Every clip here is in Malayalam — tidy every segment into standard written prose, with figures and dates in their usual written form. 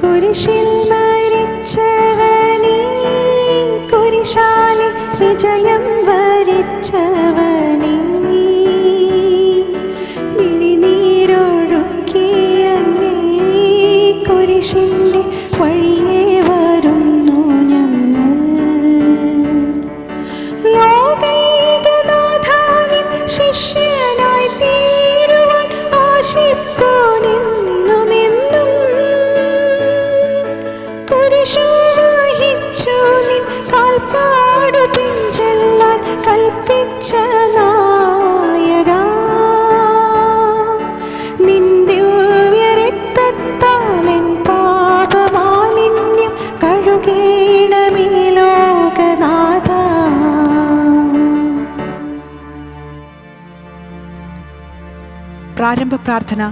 കുരിശിൽ മരിച്ചവനേ, കുരിശാലെ വിജയം വരിച്ചവനേ, മിഴിനീരൊഴുക്കിയ നീ കുരിശിൻ്റെ വഴിയേ വരുന്നു ഞങ്ങൾ. ലോകൈകനാഥാനിൻ ശിഷ്യനായി തീരുവാൻ ആശിപ്പോനെന്നുമെന്നും. കുരിശു വഹിച്ചു നിൻ കാൽപ്പാടു പിൻചെല്ലാൻ കൽപ്പിച്ച നായകാ, നിൻ ദിവ്യരക്തത്താൽ എൻ പാപമാലിന്യം കഴുകേണമേ ലോകനാഥ. പ്രാരംഭ പ്രാർത്ഥന.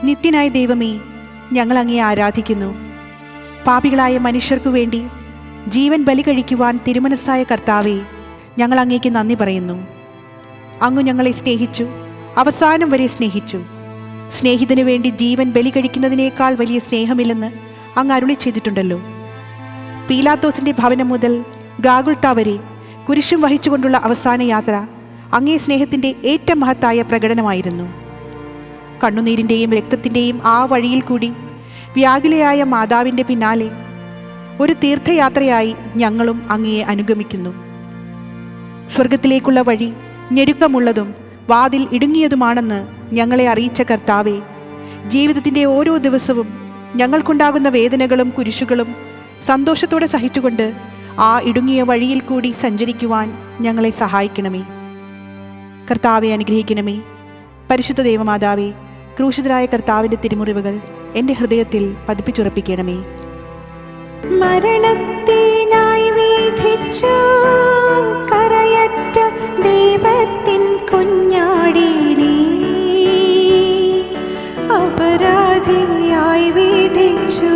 നിത്യനായ ദൈവമേ, ഞങ്ങൾ അങ്ങയെ ആരാധിക്കുന്നു. പാപികളായ മനുഷ്യർക്കു വേണ്ടി ജീവൻ ബലി കഴിക്കുവാൻ തിരുമനസ്സായ കർത്താവേ, ഞങ്ങൾ അങ്ങേക്ക് നന്ദി പറയുന്നു. അങ്ങ് ഞങ്ങളെ സ്നേഹിച്ചു, അവസാനം വരെ സ്നേഹിച്ചു. സ്നേഹിതനു വേണ്ടി ജീവൻ ബലി കഴിക്കുന്നതിനേക്കാൾ വലിയ സ്നേഹമില്ലെന്ന് അങ്ങ് അരുളി ചെയ്തിട്ടുണ്ടല്ലോ. പീലാത്തോസിൻ്റെ ഭവനം മുതൽ ഗാഗുൽത്ത വരെ കുരിശും വഹിച്ചുകൊണ്ടുള്ള അവസാന യാത്ര അങ്ങേ സ്നേഹത്തിൻ്റെ ഏറ്റവും മഹത്തായ പ്രകടനമായിരുന്നു. കണ്ണുനീരിൻ്റെയും രക്തത്തിൻ്റെയും ആ വഴിയിൽ കൂടി വ്യാകുലയായ മാതാവിൻ്റെ പിന്നാലെ ഒരു തീർത്ഥയാത്രയായി ഞങ്ങളും അങ്ങയെ അനുഗമിക്കുന്നു. സ്വർഗത്തിലേക്കുള്ള വഴി ഞെരുക്കമുള്ളതും വാതിൽ ഇടുങ്ങിയതുമാണെന്ന് ഞങ്ങളെ അറിയിച്ച കർത്താവേ, ജീവിതത്തിൻ്റെ ഓരോ ദിവസവും ഞങ്ങൾക്കുണ്ടാകുന്ന വേദനകളും കുരിശുകളും സന്തോഷത്തോടെ സഹിച്ചുകൊണ്ട് ആ ഇടുങ്ങിയ വഴിയിൽ കൂടി സഞ്ചരിക്കുവാൻ ഞങ്ങളെ സഹായിക്കണമേ. കർത്താവെ അനുഗ്രഹിക്കണമേ. പരിശുദ്ധ ദൈവമാതാവേ, ക്രൂശിതരായ കർത്താവിൻ്റെ തിരുമുറിവുകൾ എൻ്റെ ഹൃദയത്തിൽ പതിപ്പിച്ചുറപ്പിക്കണമേ. മരണത്തിനായി വിധിച്ചു കരയറ്റ ദൈവത്തിൻ കുഞ്ഞാടിനെ, അപരാധിയായി വിധിച്ചു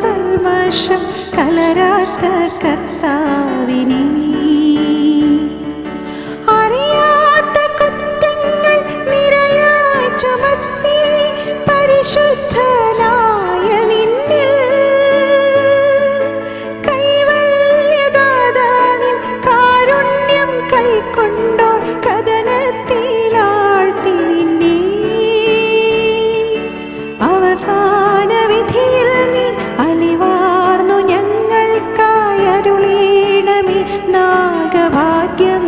കൽമഷം കലരാത്ത കർത്താവിനെ, അറിയാത്ത കുറ്റങ്ങൾ നിരയായി ചുമത്തി പരിശുദ്ധനായ നിന്നിൽ കൈവല്യദാതാനിൻ കാരുണ്യം കൈക്കൊണ്ടോർ കഥനത്തിലാഴ്ത്തി നിന്നെ, അവസാന വിധിയിൽ നീ അലിവാർന്നു ഞങ്ങൾക്കായി അരുളീണമേ നാഗഭാഗ്യം.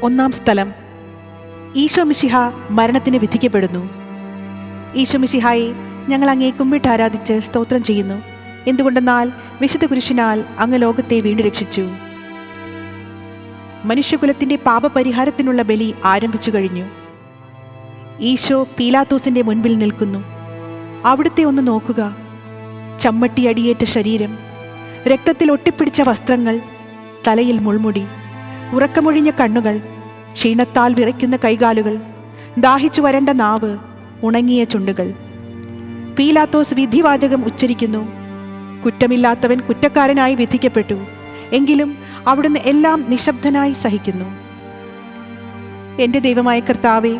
ഒന്നാം സ്ഥലം. ഈശോ മിശിഹ മരണത്തിന് വിധിക്കപ്പെടുന്നു. ഈശോ മിശിഹായെ ഞങ്ങൾ അങ്ങേ കുമ്പിട്ട് ആരാധിച്ച് സ്തോത്രം ചെയ്യുന്നു. എന്തുകൊണ്ടെന്നാൽ വിശുദ്ധ കുരിശിനാൽ അങ്ങ് ലോകത്തെ വീണ്ടും രക്ഷിച്ചു. മനുഷ്യകുലത്തിൻ്റെ പാപപരിഹാരത്തിനുള്ള ബലി ആരംഭിച്ചു കഴിഞ്ഞു. ഈശോ പീലാത്തോസിൻ്റെ മുൻപിൽ നിൽക്കുന്നു. അവിടുത്തെ ഒന്ന് നോക്കുക. ചമ്മട്ടി അടിയേറ്റ ശരീരം, രക്തത്തിൽ ഒട്ടിപ്പിടിച്ച വസ്ത്രങ്ങൾ, തലയിൽ മുൾമുടി, ഉറക്കമൊഴിഞ്ഞ കണ്ണുകൾ, ക്ഷീണത്താൽ വിറയ്ക്കുന്ന കൈകാലുകൾ, ദാഹിച്ചു വരേണ്ട നാവ്, ഉണങ്ങിയ ചുണ്ടുകൾ. പീലാത്തോസ് വിധിവാചകം ഉച്ചരിക്കുന്നു. കുറ്റമില്ലാത്തവൻ കുറ്റക്കാരനായി വിധിക്കപ്പെട്ടു. എങ്കിലും അവിടുന്ന് എല്ലാം നിശബ്ദനായി സഹിക്കുന്നു. എൻ്റെ ദൈവമായ കർത്താവേ,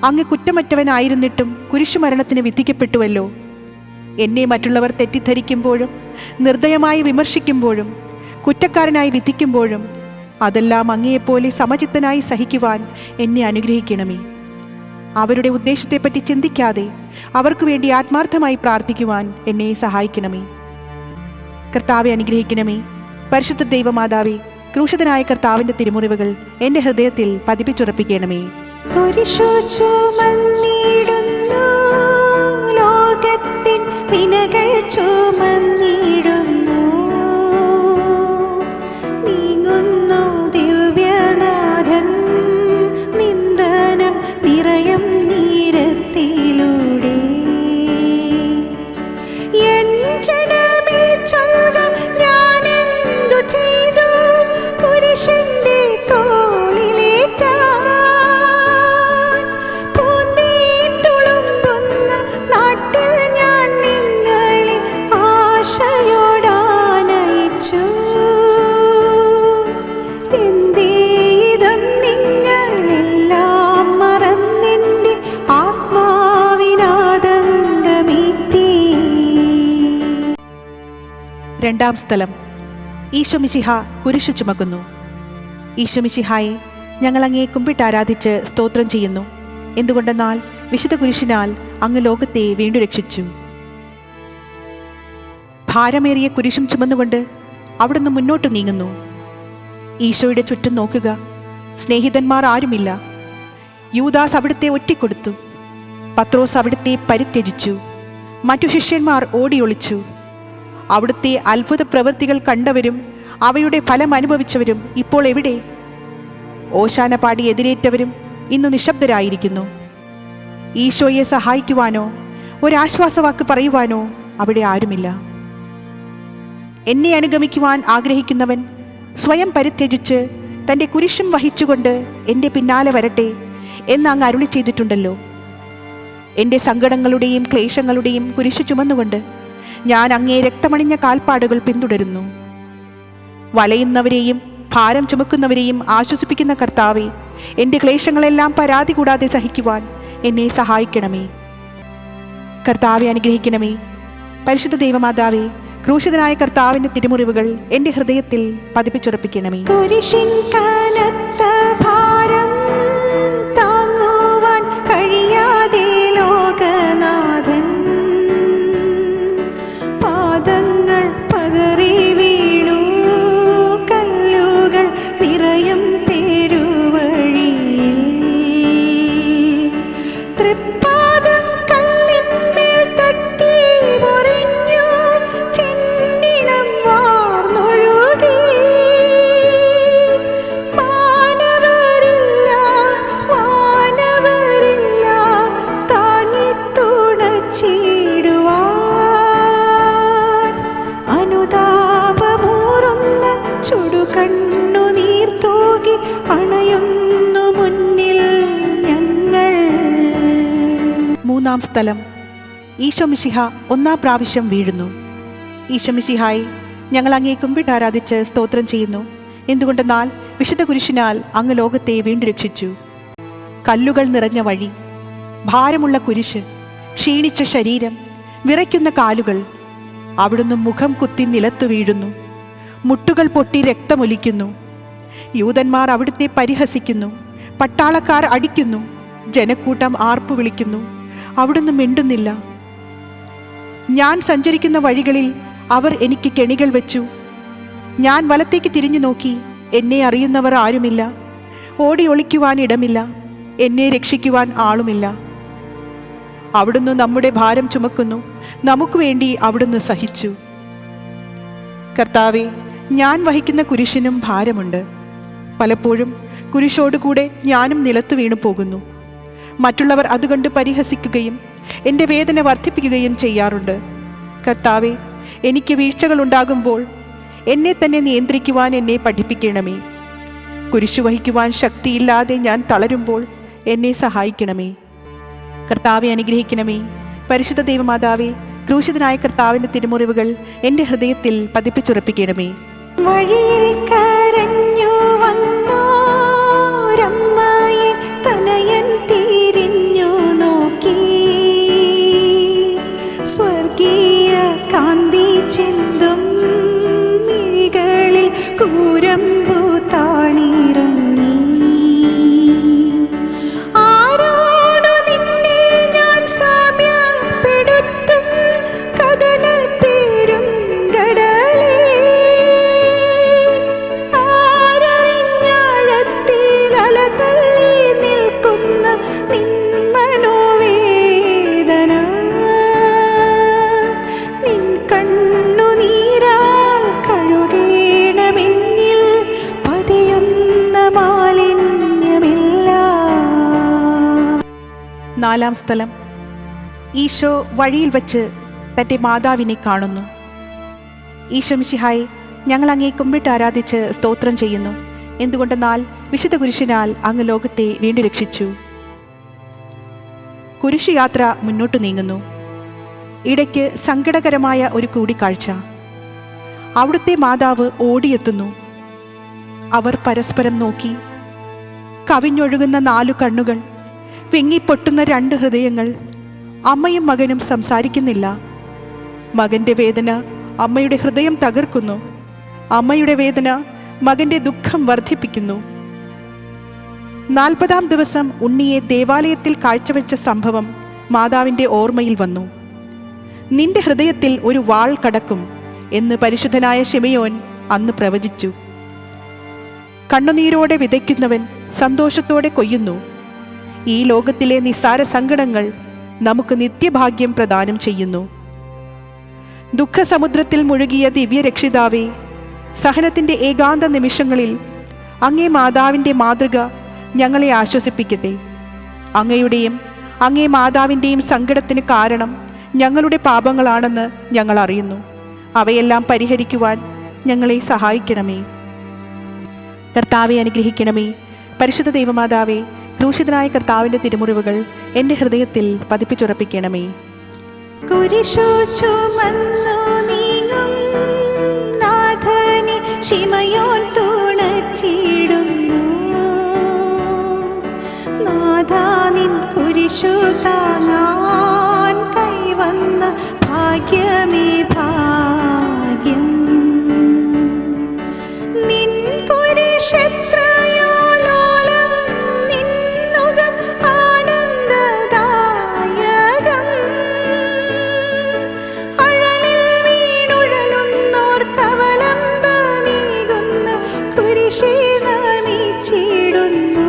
അങ്ങ് കുറ്റമറ്റവനായിരുന്നിട്ടും കുരിശുമരണത്തിന് വിധിക്കപ്പെട്ടുവല്ലോ. എന്നെ മറ്റുള്ളവർ തെറ്റിദ്ധരിക്കുമ്പോഴും നിർദ്ദയമായി വിമർശിക്കുമ്പോഴും കുറ്റക്കാരനായി വിധിക്കുമ്പോഴും അതെല്ലാം അങ്ങയെപ്പോലെ സമചിത്തനായി സഹിക്കുവാൻ എന്നെ അനുഗ്രഹിക്കണമേ. അവരുടെ ഉദ്ദേശത്തെപ്പറ്റി ചിന്തിക്കാതെ അവർക്ക് വേണ്ടി ആത്മാർത്ഥമായി പ്രാർത്ഥിക്കുവാൻ എന്നെ സഹായിക്കണമേ. കർത്താവെ അനുഗ്രഹിക്കണമേ. പരിശുദ്ധ ദൈവമാതാവേ, ക്രൂശിതനായ കർത്താവിൻ്റെ തിരുമുറിവുകൾ എൻ്റെ ഹൃദയത്തിൽ പതിപ്പിച്ചുറപ്പിക്കണമേ. കുരിശു ചുമന്നിടുന്നു, ലോകത്തിൻ വിനകൾ ചുമന്നിടുന്നു, നീങ്ങുന്നു ദിവ്യനാഥൻ നിന്ദനം നിറയും നീരത്തിലൂടെ. എൻ ജനമേ ചൊല്ലുക, ഞാനെന്തു ചെയ്തു കുരിശിൻ്റെ തോളിലേറ്റാൻ. പൂന്തേൻ തുളുമ്പുന്ന നാട്ടിൽ ഞാൻ നിങ്ങളെ ആശയോടാനയിച്ചു. രണ്ടാം സ്ഥലം. ഈശോ മിശിഹ കുരിശു ചുമക്കുന്നു. ഈശോ മിശിഹായെ, ഞങ്ങൾ അങ്ങയെ കുമ്പിട്ടാരാധിച്ച് സ്തോത്രം ചെയ്യുന്നു. എന്തുകൊണ്ടെന്നാൽ വിശുദ്ധ കുരിശിനാൽ അങ്ങ് ലോകത്തെ വീണ്ടും രക്ഷിച്ചു. ഭാരമേറിയ കുരിശും ചുമന്നുകൊണ്ട് അവിടുന്ന് മുന്നോട്ട് നീങ്ങുന്നു. ഈശോയുടെ ചുറ്റും നോക്കുക, സ്നേഹിതന്മാർ ആരുമില്ല. യൂദാസ് അവിടുത്തെ ഒറ്റിക്കൊടുത്തു. പത്രോസ് അവിടുത്തെ പരിത്യജിച്ചു. മറ്റു ശിഷ്യന്മാർ ഓടിയൊളിച്ചു. അവിടുത്തെ അത്ഭുത പ്രവൃത്തികൾ കണ്ടവരും അവയുടെ ഫലം അനുഭവിച്ചവരും ഇപ്പോൾ എവിടെ? ഓശാന പാടി എതിരേറ്റവരും ഇന്ന് നിശബ്ദരായിരിക്കുന്നു. ഈശോയെ സഹായിക്കുവാനോ ഒരാശ്വാസവാക്ക് പറയുവാനോ അവിടെ ആരുമില്ല. എന്നെ അനുഗമിക്കുവാൻ ആഗ്രഹിക്കുന്നവൻ സ്വയം പരിത്യജിച്ച് തൻ്റെ കുരിശും വഹിച്ചുകൊണ്ട് എൻ്റെ പിന്നാലെ വരട്ടെ എന്ന് അങ്ങ് അരുളി ചെയ്തിട്ടുണ്ടല്ലോ. എൻ്റെ സങ്കടങ്ങളുടെയും ക്ലേശങ്ങളുടെയും കുരിശു ചുമന്നുകൊണ്ട് ഞാൻ അങ്ങേ രക്തമണിഞ്ഞ കാൽപ്പാടുകൾ പിന്തുടരുന്നു. വലയുന്നവരെയും ഭാരം ചുമക്കുന്നവരെയും ആശ്വസിപ്പിക്കുന്ന കർത്താവേ, എൻ്റെ ക്ലേശങ്ങളെല്ലാം പരാതി കൂടാതെ സഹിക്കുവാൻ എന്നെ സഹായിക്കണമേ. കർത്താവെ അനുഗ്രഹിക്കണമേ. പരിശുദ്ധ ദൈവമാതാവേ, ക്രൂശിതനായ കർത്താവിൻ്റെ തിരുമുറിവുകൾ എൻ്റെ ഹൃദയത്തിൽ പതിപ്പിച്ചുറപ്പിക്കണമേ. കുരിശിൻ കനത്ത ഭാരം താങ്ങുവാൻ കഴിയാതെ ലോകനാഥൻ പാദങ്ങൾ പതറി വീണു. കല്ലുകൾ നിറയും പേരുവഴിയിൽ തൃപ്പാദം കല്ലിന്മേൽ തട്ടി മുറിഞ്ഞു. ചെന്നിണം വാർന്നൊഴുകി. മാനവരില്ല താങ്ങി തുണച്ചിടുവാൻ. അനുതാപമൂറുന്ന ചുടുകണ്ണുനീർ തൂകി അണയുന്നു മുന്നിൽ ഞങ്ങൾ. മൂന്നാം സ്ഥലം. ഈശോ മിശിഹ ഒന്നാം പ്രാവശ്യം വീഴുന്നു. ഈശോ മിശിഹായെ, ഞങ്ങൾ അങ്ങേ കുമ്പിട്ടാരാധിച്ച് സ്തോത്രം ചെയ്യുന്നു. എന്തുകൊണ്ടെന്നാൽ വിശുദ്ധ കുരിശിനാൽ അങ്ങ് ലോകത്തെ വീണ്ടും രക്ഷിച്ചു. കല്ലുകൾ നിറഞ്ഞ വഴി, ഭാരമുള്ള കുരിശ്, ക്ഷീണിച്ച ശരീരം, വിറയ്ക്കുന്ന കാലുകൾ. അവിടുന്ന് മുഖം കുത്തി നിലത്തു വീഴുന്നു. മുട്ടുകൾ പൊട്ടി രക്തമൊലിക്കുന്നു. യൂതന്മാർ അവിടുത്തെ പരിഹസിക്കുന്നു. പട്ടാളക്കാർ അടിക്കുന്നു. ജനക്കൂട്ടം ആർപ്പു വിളിക്കുന്നു. അവിടുന്ന് മിണ്ടുന്നില്ല. ഞാൻ സഞ്ചരിക്കുന്ന വഴികളിൽ അവർ എനിക്ക് കെണികൾ വെച്ചു. ഞാൻ വലത്തേക്ക് തിരിഞ്ഞു നോക്കി. എന്നെ അറിയുന്നവർ ആരുമില്ല. ഓടി ഒളിക്കുവാൻ ഇടമില്ല. എന്നെ രക്ഷിക്കുവാൻ ആളുമില്ല. അവിടുന്ന് നമ്മുടെ ഭാരം ചുമക്കുന്നു. നമുക്ക് വേണ്ടി അവിടുന്ന് സഹിച്ചു. കർത്താവെ, ഞാൻ വഹിക്കുന്ന കുരിശിനും ഭാരമുണ്ട്. പലപ്പോഴും കുരിശോടുകൂടെ ഞാനും നിലത്തു വീണു പോകുന്നു. മറ്റുള്ളവർ അതുകൊണ്ട് പരിഹസിക്കുകയും എൻ്റെ വേദന വർദ്ധിപ്പിക്കുകയും ചെയ്യാറുണ്ട്. കർത്താവെ, എനിക്ക് വീഴ്ചകളുണ്ടാകുമ്പോൾ എന്നെ തന്നെ നിയന്ത്രിക്കുവാൻ എന്നെ പഠിപ്പിക്കണമേ. കുരിശു വഹിക്കുവാൻ ശക്തിയില്ലാതെ ഞാൻ തളരുമ്പോൾ എന്നെ സഹായിക്കണമേ. കർത്താവെ അനുഗ്രഹിക്കണമേ. പരിശുദ്ധ ദൈവമാതാവേ, ക്രൂശിതനായ കർത്താവിൻ്റെ തിരുമുറിവുകൾ എൻ്റെ ഹൃദയത്തിൽ പതിപ്പിച്ചുറപ്പിക്കണമേ. വഴിയിൽ കരഞ്ഞു വന്നോരമ്മയെ തനയൻ തിരിഞ്ഞു നോക്കി. സ്വർഗീയ കാന്തി ചിന്തും മിഴികളിൽ കൂരമ്പു താണിറങ്ങി. ആരോടു നിന്നെ ഞാൻ സാമ്യപ്പെടുത്തും കഥനൽ പേരും കടലേ. ആരറിഞ്ഞാഴത്തിൽ അലതള്ളി നിൽക്കുന്ന നിൻ മനോവേദന. നിൻ കണ്ണുനീരാൽ കഴുകേണമെന്നിൽ പതിയുന്ന മാലിന്യമില്ല. നാലാം സ്ഥലം. ഈശോ വഴിയിൽ വച്ച് തൻ്റെ മാതാവിനെ കാണുന്നു. ഈശോ മിശിഹായെ, ഞങ്ങൾ അങ്ങേ കുമ്പിട്ട് ആരാധിച്ച് സ്തോത്രം ചെയ്യുന്നു. എന്തുകൊണ്ടെന്നാൽ വിശുദ്ധ കുരിശിനാൽ അങ്ങ് ലോകത്തെ വീണ്ടും രക്ഷിച്ചു. കുരിശു യാത്ര മുന്നോട്ട് നീങ്ങുന്നു. ഇടയ്ക്ക് സങ്കടകരമായ ഒരു കൂടിക്കാഴ്ച. അവിടുത്തെ മാതാവ് ഓടിയെത്തുന്നു. അവർ പരസ്പരം നോക്കി. കവിഞ്ഞൊഴുകുന്ന 4 കണ്ണുകൾ, വിങ്ങിപ്പൊട്ടുന്ന 2 ഹൃദയങ്ങൾ. അമ്മയും മകനും സംസാരിക്കുന്നില്ല. മകൻ്റെ വേദന അമ്മയുടെ ഹൃദയം തകർക്കുന്നു. അമ്മയുടെ വേദന മകന്റെ ദുഃഖം വർദ്ധിപ്പിക്കുന്നു. 40-ാം ദിവസം ഉണ്ണിയെ ദേവാലയത്തിൽ കാഴ്ചവെച്ച സംഭവം മാതാവിൻ്റെ ഓർമ്മയിൽ വന്നു. നിന്റെ ഹൃദയത്തിൽ ഒരു വാൾ കടക്കും എന്ന് പരിശുദ്ധനായ ശിമയോൻ അന്ന് പ്രവചിച്ചു. കണ്ണുനീരോടെ വിതയ്ക്കുന്നവൻ സന്തോഷത്തോടെ കൊയ്യുന്നു. ഈ ലോകത്തിലെ നിസ്സാര സങ്കടങ്ങൾ നമുക്ക് നിത്യഭാഗ്യം പ്രദാനം ചെയ്യുന്നു. ദുഃഖസമുദ്രത്തിൽ മുഴുകിയ ദിവ്യരക്ഷിതാവേ, സഹനത്തിൻ്റെ ഏകാന്ത നിമിഷങ്ങളിൽ അങ്ങേ മാതാവിൻ്റെ മാതൃക ഞങ്ങളെ ആശ്വസിപ്പിക്കട്ടെ. അങ്ങയുടെയും അങ്ങേ മാതാവിൻ്റെയും സങ്കടത്തിന് കാരണം ഞങ്ങളുടെ പാപങ്ങളാണെന്ന് ഞങ്ങൾ അറിയുന്നു. അവയെല്ലാം പരിഹരിക്കുവാൻ ഞങ്ങളെ സഹായിക്കണമേ. കർത്താവെ അനുഗ്രഹിക്കണമേ. പരിശുദ്ധ ദൈവമാതാവേ, ക്രൂശിതനായ കർത്താവിൻ്റെ തിരുമുറിവുകൾ എൻ്റെ ഹൃദയത്തിൽ പതിപ്പിച്ചുറപ്പിക്കണമേ. കുരിശു ചുമന്നു നീങ്ങും നാഥനെ ശിമയോൻ തുണച്ചിടുന്നു. നാഥാ, നിൻ കുരിശു താങ്ങാൻ കൈവന്ന ഭാഗ്യമേ ഭാഗ്യം. നിൻ കുരിശെത്രയോ ലോലം, നിന്നുകം ആനന്ദദായകം. അഴലിൽ വീണുഴലുന്നോർ കവലംബമേകുന്ന കുരിശേ നമിച്ചിടുന്നു.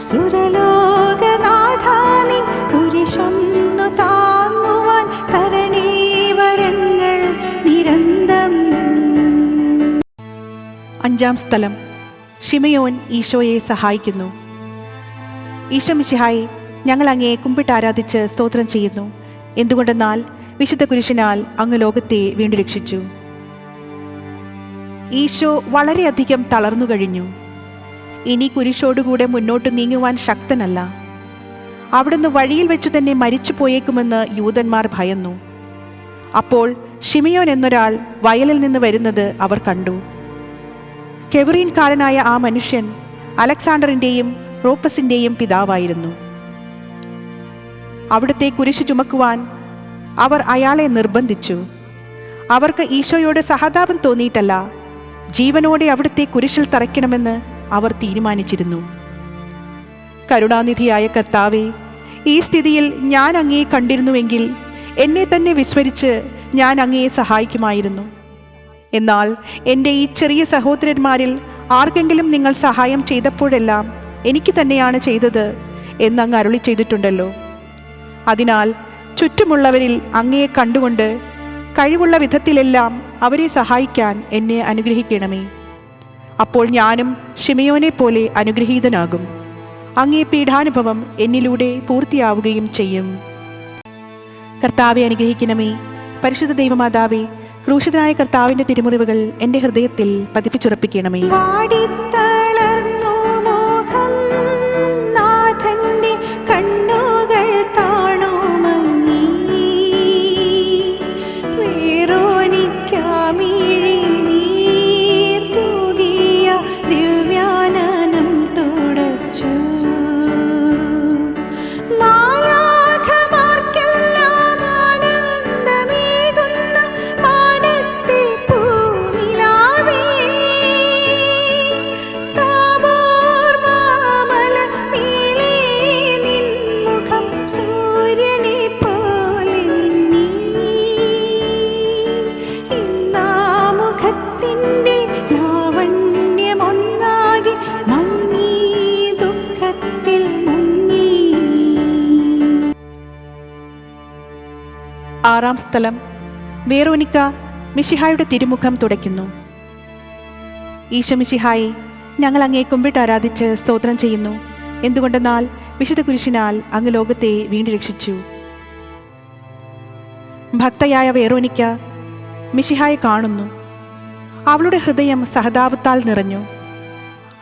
സുരലോകനാഥാ, നിൻ കുരിശൊന്നു താങ്ങുവാൻ തരണേ വരങ്ങൾ നിരന്തം. 5-ാം സ്ഥലം. ശിമയോൻ ഈശോയെ സഹായിക്കുന്നു. ഈശോ മിശിഹായെ, ഞങ്ങൾ അങ്ങയെ കുമ്പിട്ട് ആരാധിച്ച് സ്തോത്രം ചെയ്യുന്നു. എന്തുകൊണ്ടെന്നാൽ വിശുദ്ധ കുരിശിനാൽ അങ്ങ് ലോകത്തെ വീണ്ടും രക്ഷിച്ചു. ഈശോ വളരെയധികം തളർന്നു കഴിഞ്ഞു. ഇനി കുരിശോടുകൂടെ മുന്നോട്ട് നീങ്ങുവാൻ ശക്തനല്ല. അവിടുന്ന് വഴിയിൽ വെച്ച് തന്നെ മരിച്ചു പോയേക്കുമെന്ന് യൂതന്മാർ ഭയന്നു. അപ്പോൾ ശിമയോൻ എന്നൊരാൾ വയലിൽ നിന്ന് വരുന്നത് അവർ കണ്ടു. കെവറീൻകാരനായ ആ മനുഷ്യൻ അലക്സാണ്ടറിൻ്റെയും റോപ്പസിൻ്റെയും പിതാവായിരുന്നു. അവിടുത്തെ കുരിശ് ചുമക്കുവാൻ അവർ അയാളെ നിർബന്ധിച്ചു. അവർക്ക് ഈശോയോട് സഹതാപം തോന്നിയിട്ടല്ല, ജീവനോടെ അവിടുത്തെ കുരിശിൽ തറയ്ക്കണമെന്ന് അവർ തീരുമാനിച്ചിരുന്നു. കരുണാനിധിയായ കർത്താവേ, ഈ സ്ഥിതിയിൽ ഞാൻ അങ്ങയെ കണ്ടിരുന്നുവെങ്കിൽ എന്നെ തന്നെ വിസ്മരിച്ച് ഞാൻ അങ്ങയെ സഹായിക്കുമായിരുന്നു. എന്നാൽ എൻ്റെ ഈ ചെറിയ സഹോദരന്മാരിൽ ആർക്കെങ്കിലും നിങ്ങൾ സഹായം ചെയ്തപ്പോഴെല്ലാം എനിക്ക് തന്നെയാണ് ചെയ്തത് എന്നങ്ങ് അരുളി ചെയ്തിട്ടുണ്ടല്ലോ. അതിനാൽ ചുറ്റുമുള്ളവരിൽ അങ്ങയെ കണ്ടുകൊണ്ട് കഴിവുള്ള വിധത്തിലെല്ലാം അവരെ സഹായിക്കാൻ എന്നെ അനുഗ്രഹിക്കണമേ. അപ്പോൾ ഞാനും ശിമയോനെ പോലെ അനുഗ്രഹീതനാകും. അങ്ങേ പീഠാനുഭവം എന്നിലൂടെ പൂർത്തിയാവുകയും ചെയ്യും. കർത്താവെ അനുഗ്രഹിക്കണമേ. പരിശുദ്ധ ദൈവമാതാവേ, ക്രൂശിതനായ കർത്താവിൻ്റെ തിരുമുറിവുകൾ എൻ്റെ ഹൃദയത്തിൽ പതിപ്പിച്ചുറപ്പിക്കണമേ. വാടിത്തളർന്നു മോഹം നാഥന്റെ കണ്ണുകൾ താണുമങ്ങി. വേറോനിക്കാമിഴി നീർ തൂകിയ ദിവ്യാനനം തുടച്ചു. മാലാഖമാർക്കെല്ലാം ആനന്ദമേകുന്ന മാനത്തെ പൂനിലാവേ, താബോർ മാമല മേലേ നിൻ മുഖം സൂര്യനെ പോലെ മിന്നി. ഇന്നാ മുഖത്തിൻ്റെ ലാവണ്യമൊന്നാകെ മങ്ങി, ദുഃഖത്തിൽ മുങ്ങി. 6-ാം സ്ഥലം. വേറോനിക്ക മിശിഹായുടെ തിരുമുഖം തുടയ്ക്കുന്നു. ഈശോ മിശിഹായെ, ഞങ്ങൾ അങ്ങയെ കുമ്പിട്ട് ആരാധിച്ച് സ്തോത്രം ചെയ്യുന്നു. എന്തുകൊണ്ടെന്നാൽ വിശുദ്ധ കുരിശിനാൽ അങ്ങ് ലോകത്തെ വീണ്ടും രക്ഷിച്ചു. ഭക്തയായ വേറോനിക്ക മിശിഹായെ കാണുന്നു. അവളുടെ ഹൃദയം സഹതാപത്താൽ നിറഞ്ഞു.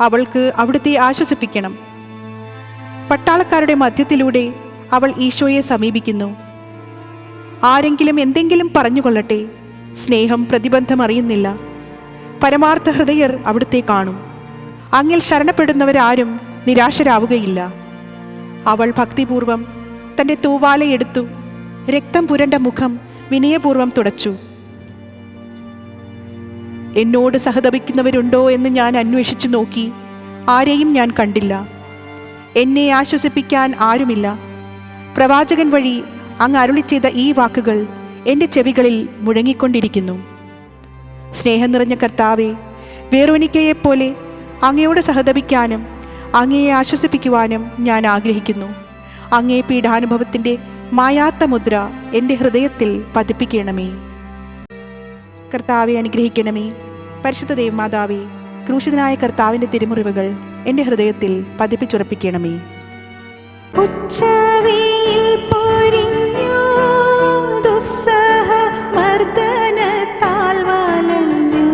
അവൾക്ക് അവിടുത്തെ ആശ്വസിപ്പിക്കണം. പട്ടാളക്കാരുടെ മധ്യത്തിലൂടെ അവൾ ഈശോയെ സമീപിക്കുന്നു. ആരെങ്കിലും എന്തെങ്കിലും പറഞ്ഞുകൊള്ളട്ടെ, സ്നേഹം പ്രതിബന്ധം അറിയുന്നില്ല. പരമാർത്ഥ ഹൃദയർ അവിടുത്തെ കാണും. അങ്ങിൽ ശരണപ്പെടുന്നവരാരും നിരാശരാവുകയില്ല. അവൾ ഭക്തിപൂർവം തൻ്റെ തൂവാലയെടുത്തു. രക്തം പുരണ്ട മുഖം വിനയപൂർവ്വം തുടച്ചു. എന്നോട് സഹതപിക്കുന്നവരുണ്ടോ എന്ന് ഞാൻ അന്വേഷിച്ചു നോക്കി. ആരെയും ഞാൻ കണ്ടില്ല. എന്നെ ആശ്വസിപ്പിക്കാൻ ആരുമില്ല. പ്രവാചകൻ വഴി അങ്ങ് അരുളി ചെയ്ത ഈ വാക്കുകൾ എൻ്റെ ചെവികളിൽ മുഴങ്ങിക്കൊണ്ടിരിക്കുന്നു. സ്നേഹം നിറഞ്ഞ കർത്താവേ, വേറോനിക്കയെപ്പോലെ അങ്ങയോട് സഹതപിക്കാനും അങ്ങയെ ആശ്വസിപ്പിക്കുവാനും ഞാൻ ആഗ്രഹിക്കുന്നു. അങ്ങേ പീഡാനുഭവത്തിൻ്റെ മായാത്ത മുദ്ര എൻ്റെ ഹൃദയത്തിൽ പതിപ്പിക്കണമേ. കർത്താവെ അനുഗ്രഹിക്കണമേ. പരിശുദ്ധ ദേവമാതാവേ, ക്രൂശിതനായ കർത്താവിൻ്റെ തിരുമുറിവുകൾ എൻ്റെ ഹൃദയത്തിൽ പതിപ്പിച്ചുറപ്പിക്കണമേ. ഉച്ചവെയിൽ പൊരിഞ്ഞു ദുസ്സഹ മർദ്ദനത്താൽ വലഞ്ഞു,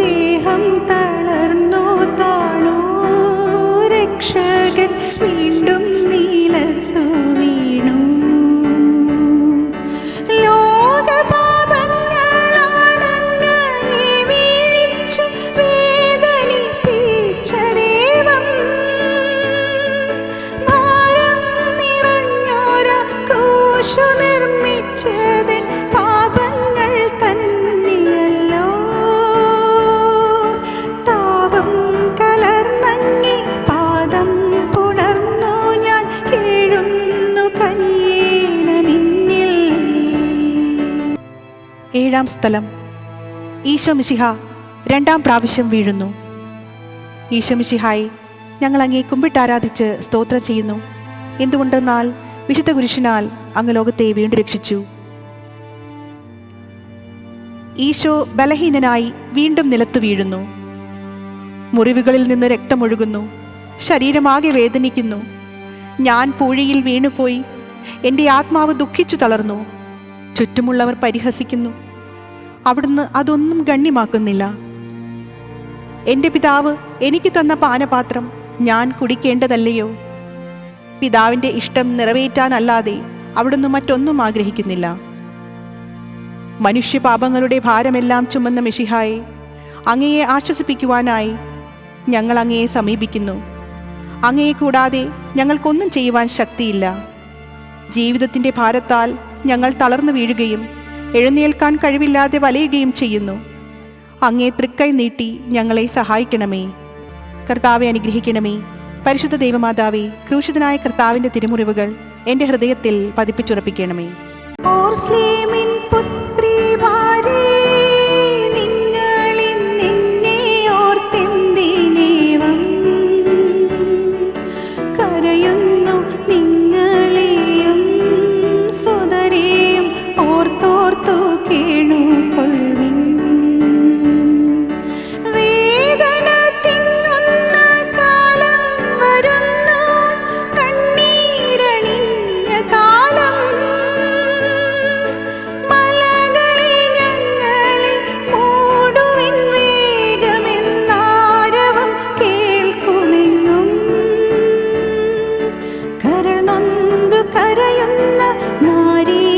ദേഹം തളർന്നു താണു, രക്ഷകൻ വീണ്ടും നീലത്തു വീണു. ലോകപാപങ്ങളാണങ്ങയെ വീഴിച്ചു വേദനിപ്പിച്ച ദൈവം, ഭാരം നിറഞ്ഞോരാ ക്രൂശു നിർമ്മിച്ചതിൻ പാപങ്ങൾ തന്നെയല്ലോ. താപം കലർന്നങ്ങി പാദം പുണർന്നു ഞാൻ കേഴുന്നു കനിയേണമിന്നിൽ. ഏഴാം സ്ഥലം. ഈശോ മിശിഹ രണ്ടാം പ്രാവശ്യം വീഴുന്നു. ഈശോ മിശിഹായെ, ഞങ്ങൾ അങ്ങേ കുമ്പിട്ടാരാധിച്ച് സ്തോത്രം ചെയ്യുന്നു. എന്തുകൊണ്ടെന്നാൽ വിശുദ്ധ കുരിശിനാൽ അങ്ങ് ലോകത്തെ വീണ്ടും രക്ഷിച്ചു. ഈശോ ബലഹീനനായി വീണ്ടും നിലത്തു വീഴുന്നു. മുറിവുകളിൽ നിന്ന് രക്തമൊഴുകുന്നു. ശരീരമാകെ വേദനിക്കുന്നു. ഞാൻ പൂഴിയിൽ വീണുപോയി. എൻ്റെ ആത്മാവ് ദുഃഖിച്ചു തളർന്നു. ചുറ്റുമുള്ളവർ പരിഹസിക്കുന്നു. അവിടുന്ന് അതൊന്നും ഗണ്യമാക്കുന്നില്ല. എൻ്റെ പിതാവ് എനിക്ക് തന്ന പാനപാത്രം ഞാൻ കുടിക്കേണ്ടതല്ലയോ? പിതാവിൻ്റെ ഇഷ്ടം നിറവേറ്റാനല്ലാതെ അവിടുന്ന് മറ്റൊന്നും ആഗ്രഹിക്കുന്നില്ല. മനുഷ്യപാപങ്ങളുടെ ഭാരമെല്ലാം ചുമന്ന മിശിഹായെ, അങ്ങയെ ആശ്വസിപ്പിക്കുവാനായി ഞങ്ങൾ അങ്ങയെ സമീപിക്കുന്നു. അങ്ങയെ കൂടാതെ ഞങ്ങൾക്കൊന്നും ചെയ്യുവാൻ ശക്തിയില്ല. ജീവിതത്തിൻ്റെ ഭാരത്താൽ ഞങ്ങൾ തളർന്നു വീഴുകയും എഴുന്നേൽക്കാൻ കഴിവില്ലാതെ വലയുകയും ചെയ്യുന്നു. അങ്ങേ തൃക്കൈ നീട്ടി ഞങ്ങളെ സഹായിക്കണമേ. കർത്താവെ അനുഗ്രഹിക്കണമേ. പരിശുദ്ധ ദൈവമാതാവേ, ക്രൂശിതനായ കർത്താവിൻ്റെ തിരുമുറിവുകൾ എൻ്റെ ഹൃദയത്തിൽ പതിപ്പിച്ചുറപ്പിക്കണമേ. ഓർസ്ലേമിൻ പുത്രി ഭാരേ, നിങ്ങളിന്നെന്നെ ഓർത്തെന്തിനേവം കരയുന്നു? നിങ്ങളെയും സുതരെയും ഓർത്തോർത്തു കേണുകൊള്ളുവിൻ. വേദന തിങ്ങുന്ന കാലം വരുന്നു, കണ്ണീരണിഞ്ഞ കാലം. മലകളെ ഞങ്ങളെ മൂടുവിൻ വേഗമെന്നാരവം കേൾക്കുമെങ്ങും. കരൾ നൊന്തു കരയുന്ന നാരീഗണത്തിനു